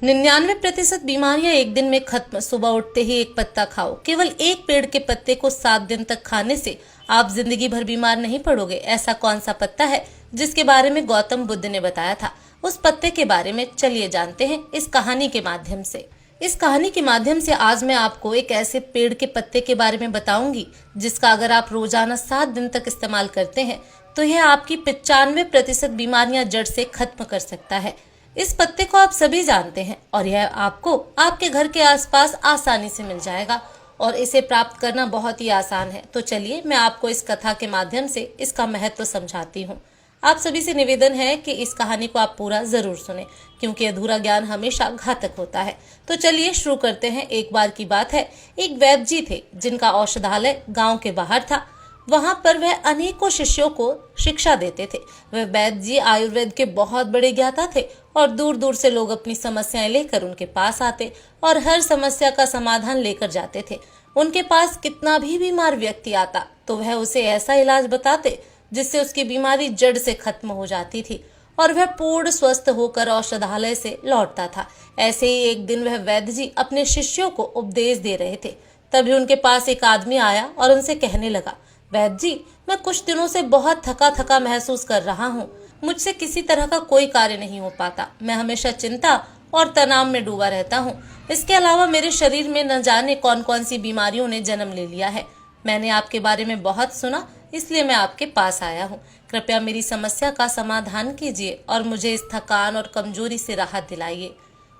99% बीमारियां एक दिन में खत्म। सुबह उठते ही एक पत्ता खाओ। केवल एक पेड़ के पत्ते को 7 दिन तक खाने से आप जिंदगी भर बीमार नहीं पड़ोगे। ऐसा कौन सा पत्ता है जिसके बारे में गौतम बुद्ध ने बताया था? उस पत्ते के बारे में चलिए जानते हैं इस कहानी के माध्यम से। इस कहानी के माध्यम से आज मैं आपको एक ऐसे पेड़ के पत्ते के बारे में बताऊंगी जिसका अगर आप रोजाना 7 दिन तक इस्तेमाल करते हैं तो यह आपकी 95% बीमारियां जड़ से खत्म कर सकता है। इस पत्ते को आप सभी जानते हैं और यह आपको आपके घर के आसपास आसानी से मिल जाएगा और इसे प्राप्त करना बहुत ही आसान है। तो चलिए मैं आपको इस कथा के माध्यम से इसका महत्व समझाती हूँ। आप सभी से निवेदन है कि इस कहानी को आप पूरा जरूर सुने क्योंकि अधूरा ज्ञान हमेशा घातक होता है। तो चलिए शुरू करते हैं। एक बार की बात है, एक वैद्य जी थे जिनका औषधालय गांव के बाहर था। वहां पर वह अनेकों शिष्यों को शिक्षा देते थे। वह वैद्य जी आयुर्वेद के बहुत बड़े ज्ञाता थे और दूर दूर से लोग अपनी समस्याएं लेकर उनके पास आते और हर समस्या का समाधान लेकर जाते थे। उनके पास कितना भी बीमार व्यक्ति आता तो वह उसे ऐसा इलाज बताते जिससे उसकी बीमारी जड़ से खत्म हो जाती थी और वह पूर्ण स्वस्थ होकर औषधालय से लौटता था। ऐसे ही एक दिन वह वैद्य जी अपने शिष्यों को उपदेश दे रहे थे। तभी उनके पास एक आदमी आया और उनसे कहने लगा, वैद्य जी, मैं कुछ दिनों से बहुत थका थका महसूस कर रहा हूँ। मुझसे किसी तरह का कोई कार्य नहीं हो पाता। मैं हमेशा चिंता और तनाव में डूबा रहता हूँ। इसके अलावा मेरे शरीर में न जाने कौन कौन सी बीमारियों ने जन्म ले लिया है। मैंने आपके बारे में बहुत सुना, इसलिए मैं आपके पास आया हूँ। कृपया मेरी समस्या का समाधान कीजिए और मुझे इस थकान और कमजोरी से राहत दिलाइए।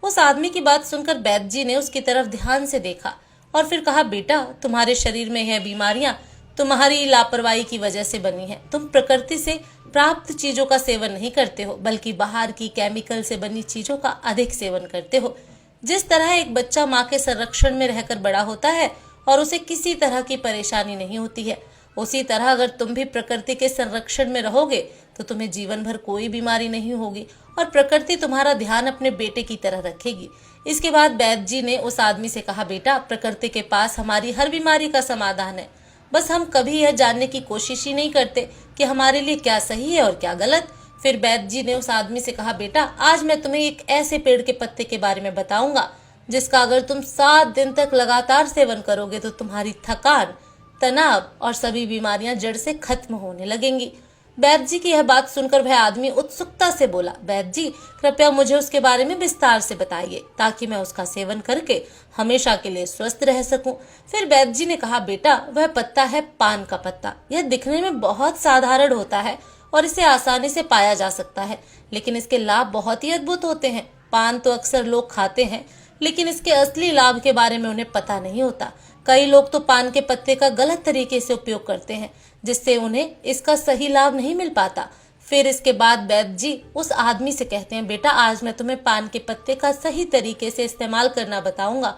उस आदमी की बात सुनकर वैद्य जी ने उसकी तरफ ध्यान से देखा और फिर कहा, बेटा, तुम्हारे शरीर में यह बीमारियां तुम्हारी लापरवाही की वजह से बनी है। तुम प्रकृति से प्राप्त चीजों का सेवन नहीं करते हो बल्कि बाहर की केमिकल से बनी चीजों का अधिक सेवन करते हो। जिस तरह एक बच्चा माँ के संरक्षण में रहकर बड़ा होता है और उसे किसी तरह की परेशानी नहीं होती है, उसी तरह अगर तुम भी प्रकृति के संरक्षण में रहोगे तो तुम्हें जीवन भर कोई बीमारी नहीं होगी और प्रकृति तुम्हारा ध्यान अपने बेटे की तरह रखेगी। इसके बाद वैद्य जी ने उस आदमी से कहा, बेटा, प्रकृति के पास हमारी हर बीमारी का समाधान है। बस हम कभी यह जानने की कोशिश ही नहीं करते कि हमारे लिए क्या सही है और क्या गलत। फिर वैद्य जी ने उस आदमी से कहा, बेटा, आज मैं तुम्हें एक ऐसे पेड़ के पत्ते के बारे में बताऊंगा जिसका अगर तुम 7 दिन तक लगातार सेवन करोगे तो तुम्हारी थकान, तनाव और सभी बीमारियां जड़ से खत्म होने लगेंगी। वैद्य जी की यह बात सुनकर वह आदमी उत्सुकता से बोला, वैद्य जी, कृपया मुझे उसके बारे में विस्तार से बताइए ताकि मैं उसका सेवन करके हमेशा के लिए स्वस्थ रह सकूं। फिर वैद्य जी ने कहा, बेटा, वह पत्ता है पान का पत्ता। यह दिखने में बहुत साधारण होता है और इसे आसानी से पाया जा सकता है, लेकिन इसके लाभ बहुत ही अद्भुत होते हैं। पान तो अक्सर लोग खाते हैं लेकिन इसके असली लाभ के बारे में उन्हें पता नहीं होता। कई लोग तो पान के पत्ते का गलत तरीके से उपयोग करते हैं जिससे उन्हें इसका सही लाभ नहीं मिल पाता। फिर इसके बाद वैद्य जी उस आदमी से कहते हैं, बेटा, आज मैं तुम्हें पान के पत्ते का सही तरीके से इस्तेमाल करना बताऊंगा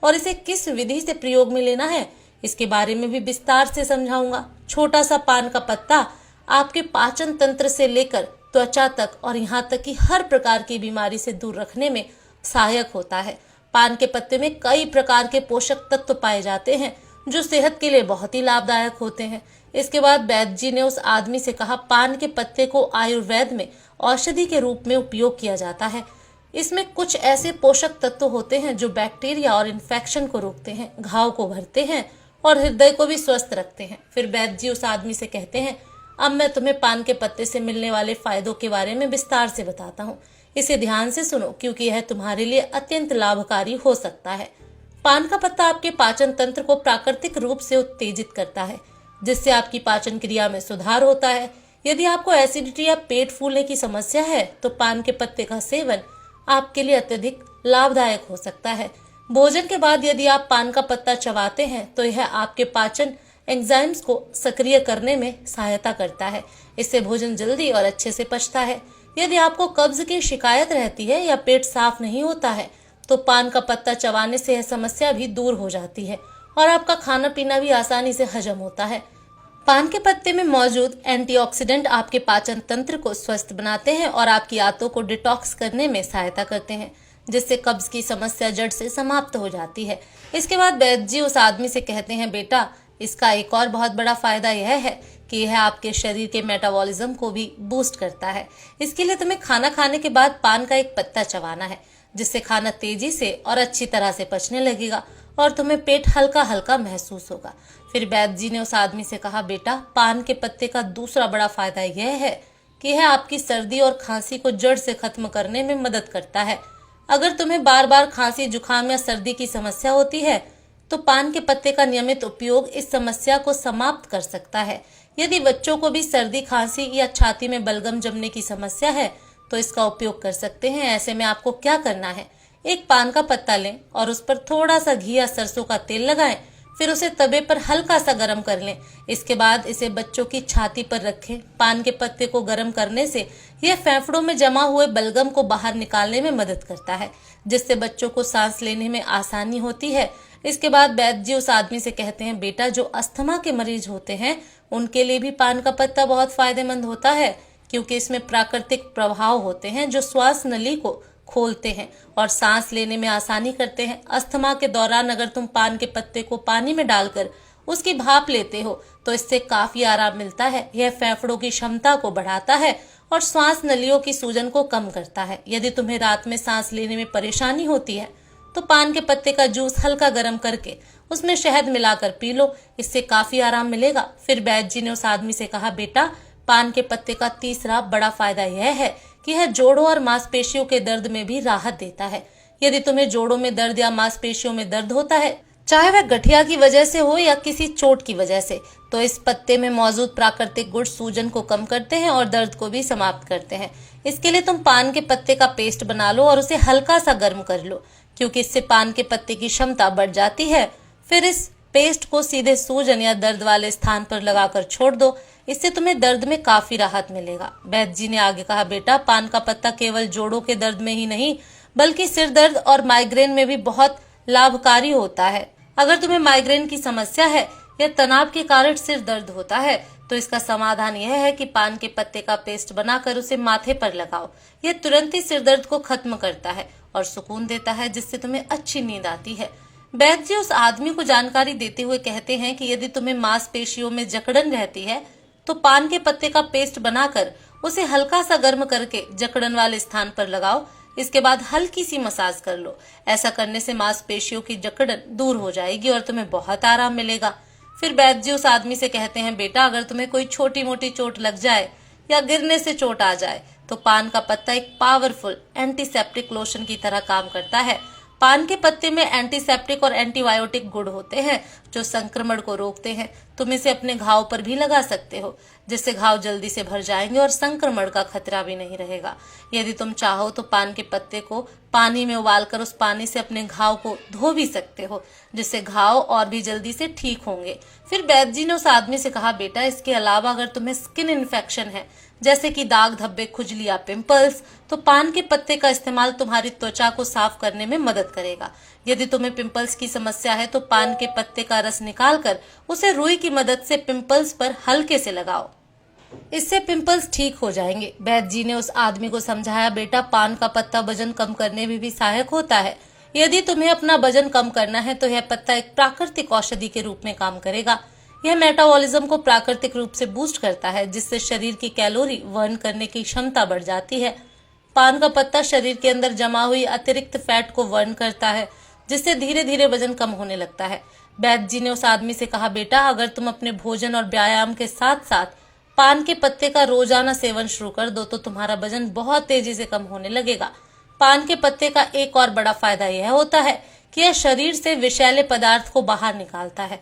और इसे किस विधि से प्रयोग में लेना है इसके बारे में भी विस्तार से समझाऊंगा। छोटा सा पान का पत्ता आपके पाचन तंत्र से लेकर त्वचा तक और यहाँ तक कि हर प्रकार की बीमारी से दूर रखने में सहायक होता है। पान के पत्ते में कई प्रकार के पोषक तत्व पाए जाते हैं जो सेहत के लिए बहुत ही लाभदायक होते हैं। इसके बाद वैद्य जी ने उस आदमी से कहा, पान के पत्ते को आयुर्वेद में औषधि के रूप में उपयोग किया जाता है। इसमें कुछ ऐसे पोषक तत्व होते हैं जो बैक्टीरिया और इन्फेक्शन को रोकते हैं, घाव को भरते हैं और हृदय को भी स्वस्थ रखते हैं। फिर वैद्य जी उस आदमी से कहते हैं, अब मैं तुम्हें पान के पत्ते से मिलने वाले फायदों के बारे में विस्तार से बताता हूँ। इसे ध्यान से सुनो क्योंकि यह तुम्हारे लिए अत्यंत लाभकारी हो सकता है। पान का पत्ता आपके पाचन तंत्र को प्राकृतिक रूप से उत्तेजित करता है जिससे आपकी पाचन क्रिया में सुधार होता है। यदि आपको एसिडिटी या पेट फूलने की समस्या है तो पान के पत्ते का सेवन आपके लिए अत्यधिक लाभदायक हो सकता है। भोजन के बाद यदि आप पान का पत्ता चबाते हैं तो यह आपके पाचन एंजाइम्स को सक्रिय करने में सहायता करता है। इससे भोजन जल्दी और अच्छे से पचता है। यदि आपको कब्ज की शिकायत रहती है या पेट साफ नहीं होता है तो पान का पत्ता चबाने से यह समस्या भी दूर हो जाती है और आपका खाना पीना भी आसानी से हजम होता है। पान के पत्ते में मौजूद एंटीऑक्सीडेंट आपके पाचन तंत्र को स्वस्थ बनाते हैं और आपकी आंतों को डिटॉक्स करने में सहायता करते हैं जिससे कब्ज की समस्या जड़ से समाप्त हो जाती है। इसके बाद वैद्य जी उस आदमी से कहते हैं, बेटा, इसका एक और बहुत बड़ा फायदा यह है कि यह आपके शरीर के मेटाबॉलिज्म को भी बूस्ट करता है। इसके लिए तुम्हें खाना खाने के बाद पान का एक पत्ता चबाना है। जिससे खाना तेजी से और अच्छी तरह से पचने लगेगा और तुम्हें पेट हल्का हल्का महसूस होगा। फिर वैद्य जी ने उस आदमी से कहा, बेटा पान के पत्ते का दूसरा बड़ा फायदा यह है कि यह आपकी सर्दी और खांसी को जड़ से खत्म करने में मदद करता है। अगर तुम्हें बार बार खांसी, जुकाम या सर्दी की समस्या होती है तो पान के पत्ते का नियमित उपयोग इस समस्या को समाप्त कर सकता है। यदि बच्चों को भी सर्दी, खांसी या छाती में बलगम जमने की समस्या है तो इसका उपयोग कर सकते हैं। ऐसे में आपको क्या करना है, एक पान का पत्ता लें और उस पर थोड़ा सा घी या सरसों का तेल लगाएं, फिर उसे तवे पर हल्का सा गर्म कर लें। इसके बाद इसे बच्चों की छाती पर रखें। पान के पत्ते को गर्म करने से यह फेफड़ों में जमा हुए बलगम को बाहर निकालने में मदद करता है, जिससे बच्चों को सांस लेने में आसानी होती है। इसके बाद वैद्य जी उस आदमी से कहते हैं, बेटा जो अस्थमा के मरीज होते हैं उनके लिए भी पान का पत्ता बहुत फायदेमंद होता है, क्योंकि इसमें प्राकृतिक प्रभाव होते हैं जो श्वास नली को खोलते हैं और सांस लेने में आसानी करते हैं। अस्थमा के दौरान अगर तुम पान के पत्ते को पानी में डालकर उसकी भाप लेते हो तो इससे काफी आराम मिलता है। यह फेफड़ों की क्षमता को बढ़ाता है और श्वास नलियों की सूजन को कम करता है। यदि तुम्हें रात में सांस लेने में परेशानी होती है तो पान के पत्ते का जूस हल्का गर्म करके उसमें शहद मिलाकर पी लो, इससे काफी आराम मिलेगा। फिर वैद्य जी ने उस आदमी से कहा, बेटा पान के पत्ते का तीसरा बड़ा फायदा यह है कि यह जोड़ों और मांसपेशियों के दर्द में भी राहत देता है। यदि तुम्हें जोड़ों में दर्द या मांसपेशियों में दर्द होता है, चाहे वह गठिया की वजह से हो या किसी चोट की वजह से, तो इस पत्ते में मौजूद प्राकृतिक गुण सूजन को कम करते हैं और दर्द को भी समाप्त करते हैं। इसके लिए तुम पान के पत्ते का पेस्ट बना लो और उसे हल्का सा गर्म कर लो, क्योंकि इससे पान के पत्ते की क्षमता बढ़ जाती है। फिर इस पेस्ट को सीधे सूजन या दर्द वाले स्थान पर लगाकर छोड़ दो, इससे तुम्हें दर्द में काफी राहत मिलेगा। वैद्य जी ने आगे कहा, बेटा पान का पत्ता केवल जोड़ों के दर्द में ही नहीं बल्कि सिर दर्द और माइग्रेन में भी बहुत लाभकारी होता है। अगर तुम्हें माइग्रेन की समस्या है या तनाव के कारण सिर दर्द होता है तो इसका समाधान यह है कि पान के पत्ते का पेस्ट बनाकर उसे माथे पर लगाओ। यह तुरंत ही सिर दर्द को खत्म करता है और सुकून देता है, जिससे तुम्हें अच्छी नींद आती है। वैद्य जी उस आदमी को जानकारी देते हुए कहते हैं कि यदि तुम्हें मांसपेशियों में जकड़न रहती है तो पान के पत्ते का पेस्ट बनाकर उसे हल्का सा गर्म करके जकड़न वाले स्थान पर लगाओ। इसके बाद हल्की सी मसाज कर लो। ऐसा करने से मांसपेशियों की जकड़न दूर हो जाएगी और तुम्हें बहुत आराम मिलेगा। फिर वैद्य जी उस आदमी से कहते हैं, बेटा अगर तुम्हें कोई छोटी मोटी चोट लग जाए या गिरने से चोट आ जाए तो पान का पत्ता एक पावरफुल एंटीसेप्टिक लोशन की तरह काम करता है। पान के पत्ते में एंटीसेप्टिक और एंटीबायोटिक गुण होते हैं जो संक्रमण को रोकते हैं। तुम इसे अपने घाव पर भी लगा सकते हो, जिससे घाव जल्दी से भर जाएंगे और संक्रमण का खतरा भी नहीं रहेगा। यदि तुम चाहो तो पान के पत्ते को पानी में उबालकर उस पानी से अपने घाव को धो भी सकते हो, जिससे घाव और भी जल्दी से ठीक होंगे। फिर वैद्य जी ने उस आदमी से कहा, बेटा इसके अलावा अगर तुम्हें स्किन इन्फेक्शन है जैसे कि दाग, धब्बे, खुजली या पिंपल्स, तो पान के पत्ते का इस्तेमाल तुम्हारी त्वचा को साफ करने में मदद करेगा। यदि तुम्हें पिंपल्स की समस्या है तो पान के पत्ते का रस निकालकर उसे रुई की मदद से पिंपल्स पर हल्के से लगाओ, इससे पिंपल्स ठीक हो जाएंगे। वैद्य जी ने उस आदमी को समझाया, बेटा पान का पत्ता वजन कम करने में भी सहायक होता है। यदि तुम्हें अपना वजन कम करना है तो यह पत्ता एक प्राकृतिक औषधि के रूप में काम करेगा। यह मेटाबॉलिज्म को प्राकृतिक रूप से बूस्ट करता है, जिससे शरीर की कैलोरी बर्न करने की क्षमता बढ़ जाती है। पान का पत्ता शरीर के अंदर जमा हुई अतिरिक्त फैट को बर्न करता है, जिससे धीरे धीरे वजन कम होने लगता है। वैद्य जी ने उस आदमी से कहा, बेटा अगर तुम अपने भोजन और व्यायाम के साथ साथ पान के पत्ते का रोजाना सेवन शुरू कर दो तो तुम्हारा वजन बहुत तेजी से कम होने लगेगा। पान के पत्ते का एक और बड़ा फायदा यह होता है कि यह शरीर से विषैले पदार्थ को बाहर निकालता है।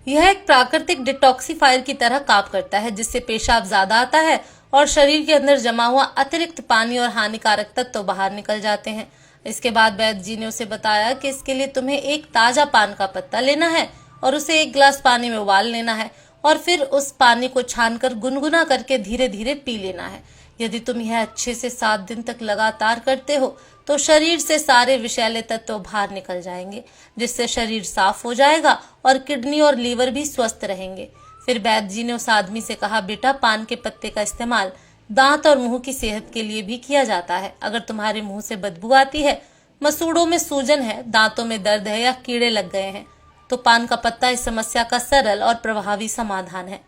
यह एक प्राकृतिक डिटॉक्सिफायर की तरह काम करता है, जिससे पेशाब ज्यादा आता है और शरीर के अंदर जमा हुआ अतिरिक्त पानी और हानिकारक तत्व बाहर निकल जाते हैं। इसके बाद वैद्य जी ने उसे बताया कि इसके लिए तुम्हें एक ताजा पान का पत्ता लेना है और उसे 1 गिलास पानी में उबाल लेना है और फिर उस पानी को छानकर गुनगुना करके धीरे धीरे पी लेना है। यदि तुम यह अच्छे से 7 दिन तक लगातार करते हो तो शरीर से सारे विषैले तत्व बाहर निकल जाएंगे, जिससे शरीर साफ हो जाएगा और किडनी और लीवर भी स्वस्थ रहेंगे। फिर वैद्य जी ने उस आदमी से कहा, बेटा पान के पत्ते का इस्तेमाल दांत और मुंह की सेहत के लिए भी किया जाता है। अगर तुम्हारे मुंह से बदबू आती है, मसूड़ों में सूजन है, दांतों में दर्द है या कीड़े लग गए हैं तो पान का पत्ता इस समस्या का सरल और प्रभावी समाधान है।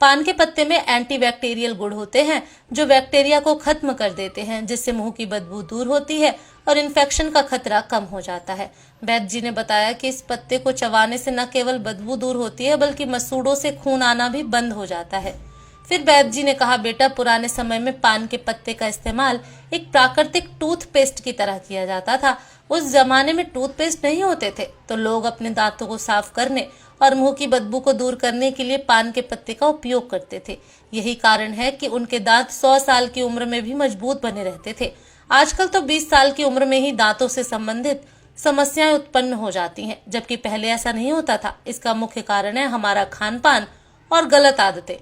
पान के पत्ते में एंटीबैक्टीरियल गुण होते हैं जो बैक्टीरिया को खत्म कर देते हैं, जिससे मुंह की बदबू दूर होती है और इन्फेक्शन का खतरा कम हो जाता है। वैद्य जी ने बताया कि इस पत्ते को चबाने से न केवल बदबू दूर होती है बल्कि मसूड़ों से खून आना भी बंद हो जाता है। फिर वैद्य जी ने कहा, बेटा, पुराने समय में पान के पत्ते का इस्तेमाल एक प्राकृतिक टूथपेस्ट की तरह किया जाता था। उस जमाने में टूथपेस्ट नहीं होते थे, तो लोग अपने दांतों को साफ करने और मुंह की बदबू को दूर करने के लिए पान के पत्ते का उपयोग करते थे। यही कारण है कि उनके दांत 100 साल की उम्र में भी मजबूत बने रहते थे। आजकल तो 20 साल की उम्र में ही दांतों से संबंधित समस्याएं उत्पन्न हो जाती हैं, जबकि पहले ऐसा नहीं होता था। इसका मुख्य कारण है हमारा खान पान और गलत आदतें।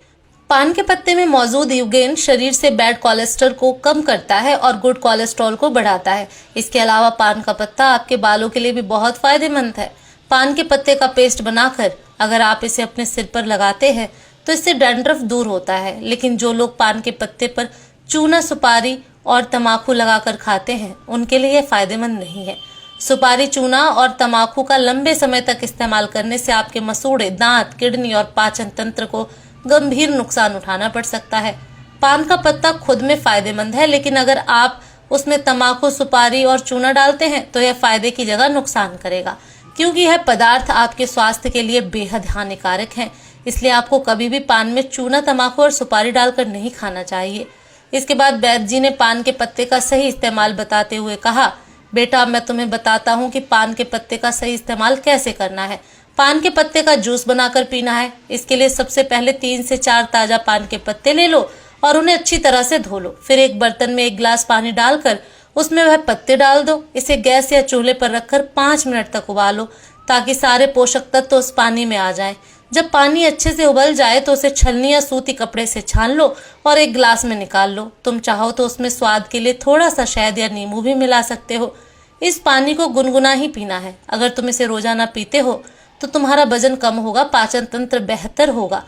पान के पत्ते में मौजूद यूगेन शरीर से बैड कोलेस्ट्रॉल को कम करता है और गुड कोलेस्ट्रॉल को बढ़ाता है। इसके अलावा पान का पत्ता आपके बालों के लिए भी बहुत फायदेमंद है। पान के पत्ते का पेस्ट बनाकर अगर आप इसे अपने सिर पर लगाते हैं तो इससे डैंड्रफ दूर होता है। लेकिन जो लोग पान के पत्ते पर चूना, सुपारी और तमाकू लगाकर खाते हैं उनके लिए यह फायदेमंद नहीं है। सुपारी, चूना और तमाकू का लंबे समय तक इस्तेमाल करने से आपके मसूड़े, दांत, किडनी और पाचन तंत्र को गंभीर नुकसान उठाना पड़ सकता है। पान का पत्ता खुद में फायदेमंद है, लेकिन अगर आप उसमें तमाकू, सुपारी और चूना डालते हैं तो यह फायदे की जगह नुकसान करेगा, क्योंकि यह पदार्थ आपके स्वास्थ्य के लिए बेहद हानिकारक हैं। इसलिए आपको कभी भी पान में चूना, तमाकू और सुपारी डालकर नहीं खाना चाहिए। इसके बाद वैद्य जी ने पान के पत्ते का सही इस्तेमाल बताते हुए कहा, बेटा, मैं तुम्हें बताता हूँ कि पान के पत्ते का सही इस्तेमाल कैसे करना है। पान के पत्ते का जूस बनाकर पीना है। इसके लिए सबसे पहले 3 से 4 ताजा पान के पत्ते ले लो और उन्हें अच्छी तरह से धो लो। फिर एक बर्तन में 1 गिलास पानी डालकर उसमें वह पत्ते डाल दो। इसे गैस या चूल्हे पर रखकर 5 मिनट तक उबालो ताकि सारे पोषक तत्व उस पानी में आ जाएं। जब पानी अच्छे से उबल जाए तो उसे छलनी या सूती कपड़े से छान लो और एक गिलास में निकाल लो। तुम चाहो तो उसमें स्वाद के लिए थोड़ा सा शहद या नींबू भी मिला सकते हो। इस पानी को गुनगुना ही पीना है। अगर तुम इसे रोजाना पीते हो तो तुम्हारा वजन कम होगा, पाचन तंत्र बेहतर होगा,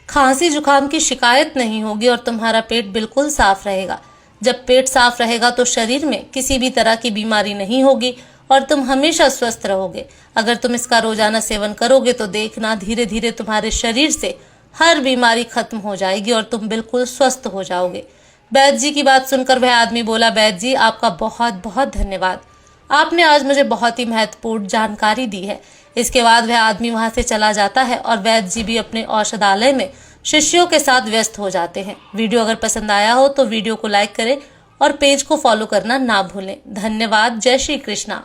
खांसी जुकाम की शिकायत नहीं होगी और तुम्हारा पेट बिल्कुल साफ रहेगा। जब पेट साफ रहेगा तो शरीर में किसी भी तरह की बीमारी नहीं होगी और तुम हमेशा स्वस्थ रहोगे। अगर तुम इसका रोजाना सेवन करोगे तो देखना, धीरे धीरे तुम्हारे शरीर से हर बीमारी खत्म हो जाएगी और तुम बिल्कुल स्वस्थ हो जाओगे। वैद्य जी की बात सुनकर वह आदमी बोला, वैद्य जी, आपका बहुत बहुत धन्यवाद। आपने आज मुझे बहुत ही महत्वपूर्ण जानकारी दी है। इसके बाद वह आदमी वहां से चला जाता है और वैद्य जी भी अपने औषधालय में शिष्यों के साथ व्यस्त हो जाते हैं। वीडियो अगर पसंद आया हो तो वीडियो को लाइक करें और पेज को फॉलो करना ना भूलें। धन्यवाद। जय श्री कृष्णा।